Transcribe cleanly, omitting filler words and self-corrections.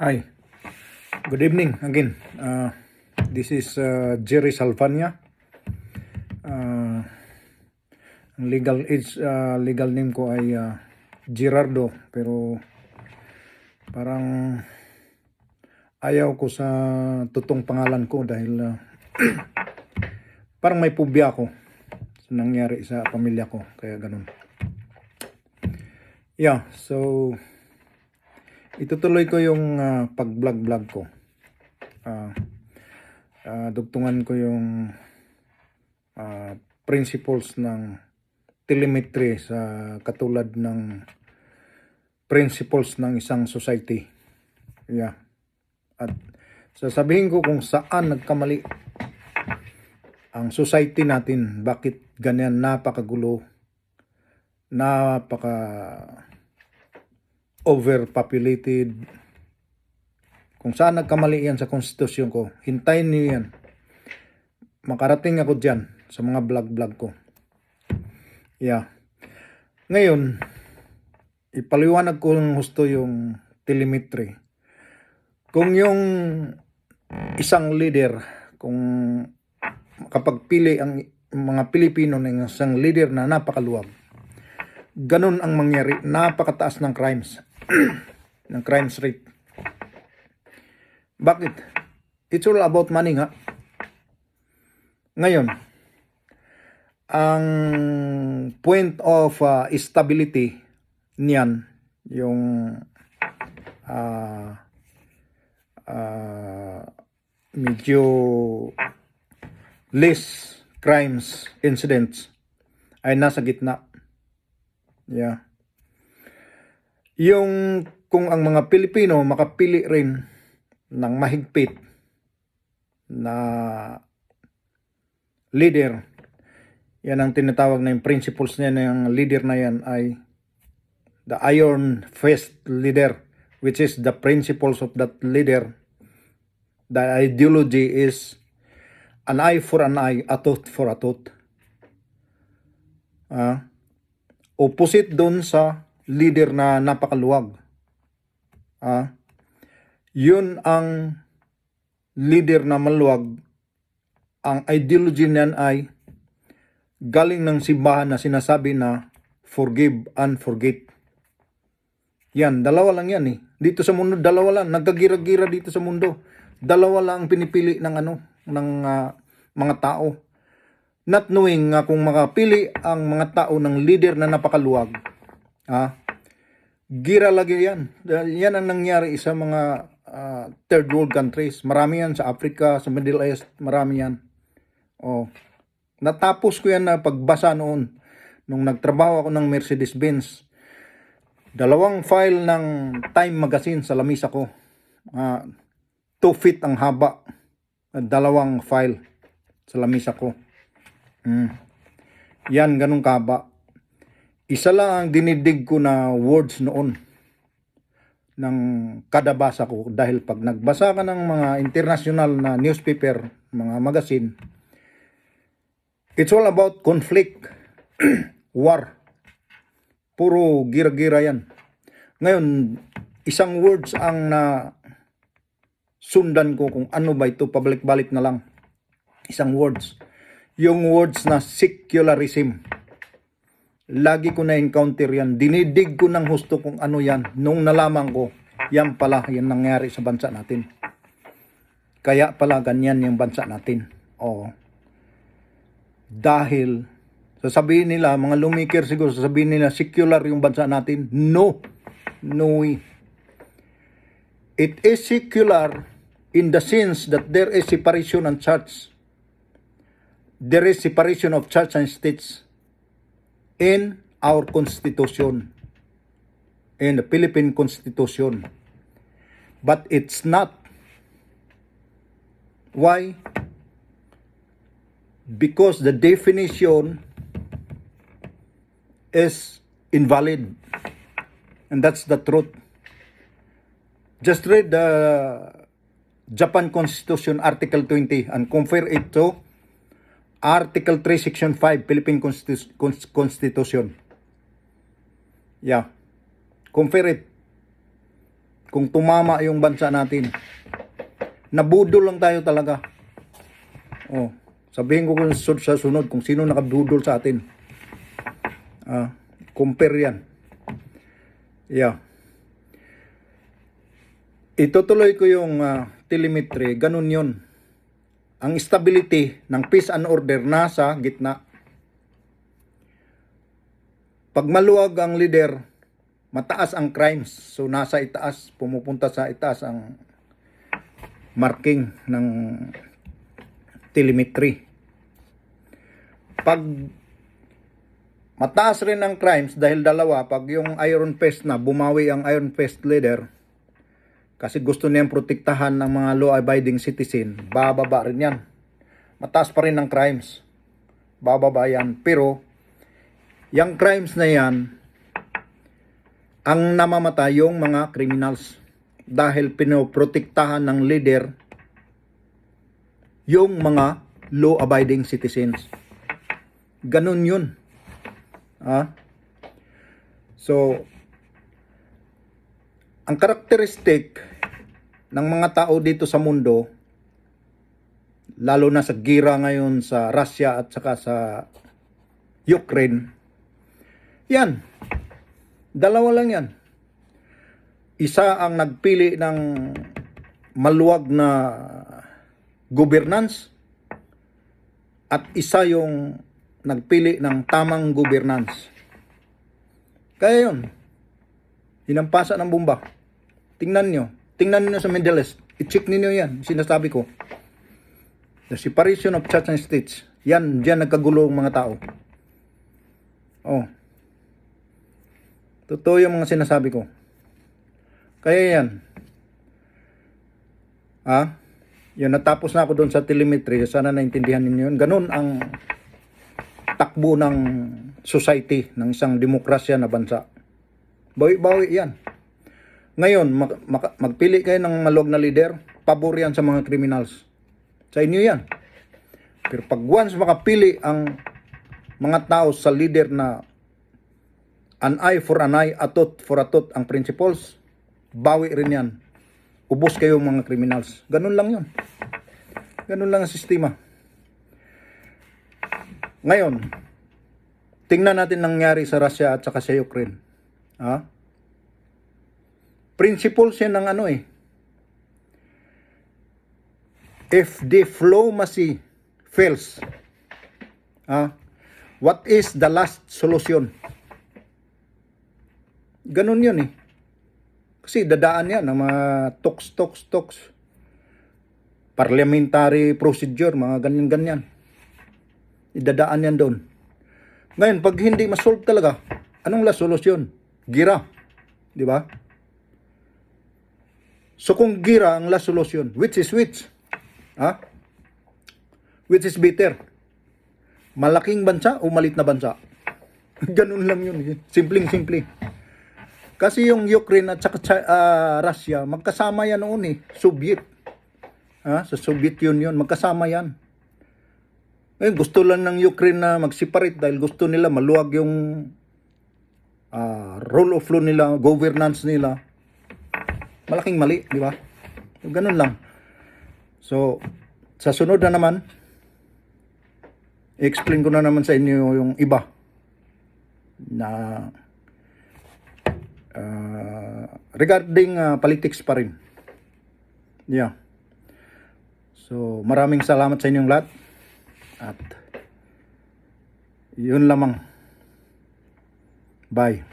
Hi, good evening again. This is Jerry Salvania. Ang legal name ko ay Gerardo, pero parang ayaw ko sa totoong pangalan ko dahil parang may phobia ako sa nangyari sa pamilya ko, kaya ganun. Yeah, so itutuloy ko yung pag-vlog ko. Dugtungan ko yung principles ng telemetry sa katulad ng principles ng isang society. Yeah. At sasabihin ko kung saan nagkamali ang society natin, bakit ganyan napakagulo, overpopulated. Kung saan nagkamali yan sa konstitusyon ko, hintayin niyo yan. Makarating ako dyan sa mga vlog ko. Yeah. Ngayon, ipaliwanag ko ng gusto yung telemetry. Kung yung isang leader, kung makapagpili ang mga Pilipino ng isang leader na napakaluwag, ganun ang mangyari, napakataas ng crimes. ng crimes rate. Bakit? It's all about money nga. Ngayon, ang point of stability niyan, yung medyo less crimes incidents ay nasa gitna. Yeah. Yung kung ang mga Pilipino makapili rin ng mahigpit na leader, yan ang tinatawag na yung principles niya ng leader na yan ay the iron fist leader, which is the principles of that leader. The ideology is an eye for an eye, a tooth for a tooth. Opposite doon sa leader na napakaluwag. Yun ang leader na maluwag. Ang ideology niyan ay galing ng simbahan na sinasabi na forgive and forget. Yan, dalawa lang yan eh. Dito sa mundo, dalawa lang. Nagkagira-gira dito sa mundo. Dalawa lang ang pinipili ng mga tao. Not knowing kung makapili ang mga tao ng leader na napakaluwag, gira lagi yan. Yan ang nangyari sa mga third world countries. Marami yan sa Africa, sa Middle East, marami yan. Natapos ko yan na pagbasa noon nung nagtrabaho ako ng Mercedes-Benz. 2 file ng Time Magazine sa lamisa ko. 2 feet ang haba. 2 file sa lamisa ko. Yan, ganun kaba. Isa lang ang dinidig ko na words noon ng kada basa ko, dahil pag nagbasa ka ng mga international na newspaper, mga magazine, it's all about conflict, war. Puro gira-gira yan. Ngayon, isang words ang sundan ko kung ano ba ito, pabalik-balik na lang. Isang words. Yung words na secularism. Lagi ko na-encounter yan. Dinidig ko ng husto kung ano yan. Nung nalaman ko, yan pala, yan nangyari sa bansa natin. Kaya pala ganyan yung bansa natin. Dahil, sasabihin nila, mga lumikir siguro, sasabihin nila, secular yung bansa natin. No way. It is secular in the sense that there is separation of church. There is separation of church and states in our constitution, in the Philippine Constitution. But it's not. Why? Because the definition is invalid. And that's the truth. Just read the Japan Constitution Article 20 and compare it to Article 3, Section 5, Philippine Constitution. Yeah. Compare it. kung tumama yung bansa natin. Nabudol lang tayo talaga. Oh, sabihin ko sa sunod kung sino nakabudol sa atin. Compare yan. Yeah. Itutuloy ko yung telemetry. Ganun yun. Ang stability ng peace and order nasa gitna. Pag maluwag ang leader, mataas ang crimes. So nasa itaas, pumupunta sa itaas ang marking ng telemetry. Pag mataas rin ang crimes dahil dalawa, pag yung Iron Fist na bumawi ang Iron Fist leader kasi gusto niyang protektahan ng mga law-abiding citizen, bababa rin yan. Mataas pa rin ang crimes. Bababa yan. Pero yung crimes na yan, ang namamatay yung mga criminals dahil pinoprotektahan ng leader yung mga law-abiding citizens. Ganun yun. So, ang karakteristik ng mga tao dito sa mundo, lalo na sa gira ngayon sa Russia at saka sa Ukraine, yan. Dalawa lang yan. Isa ang nagpili ng maluwag na governance at isa yung nagpili ng tamang governance. Kaya yun, hinampasa ng bomba. Tingnan nyo sa Middle East. I-check ninyo yan, sinasabi ko. The separation of church and states. Yan, diyan nagkagulo ang mga tao. Oh. Totoo yung mga sinasabi ko. Kaya yan. Yun, natapos na ako doon sa telemetry. Sana naintindihan ninyo yun. Ganun ang takbo ng society, ng isang demokrasya na bansa. Bawi-bawi yan. Ngayon, magpili kayo ng maluwag na leader, pabor yan sa mga criminals. Sa inyo yan. Pero pag once makapili ang mga tao sa leader na an eye for an eye, a tooth for a tooth ang principles, bawi rin yan. Ubos kayo mga criminals. Ganun lang yun. Ganun lang ang sistema. Ngayon, tingnan natin nangyari sa Russia at saka sa Ukraine. Principles yan ng if diplomacy fails, what is the last solution? Ganun yun eh. Kasi dadaan yan ng mga talks. Parliamentary procedure, mga ganyan-ganyan. Idadaan yan doon. Ngayon, pag hindi masolve talaga, anong last solution? Gira. Di ba? So kung gira ang last solution, which is which? Which is better? Malaking bansa o malit na bansa? Ganun lang yun. Simpleng-simple. Kasi yung Ukraine at saka Russia, magkasama yan noon eh. Soviet. Sa Soviet Union, magkasama yan. Ngayon, gusto lang ng Ukraine na mag-separate dahil gusto nila maluwag yung rule of law nila, governance nila. Malaking mali, di ba? Ganun lang. So, sa sunod na naman, i-explain ko na naman sa inyo yung iba na regarding politics pa rin. Yeah. So, maraming salamat sa inyong lahat. At yun lamang. Bye.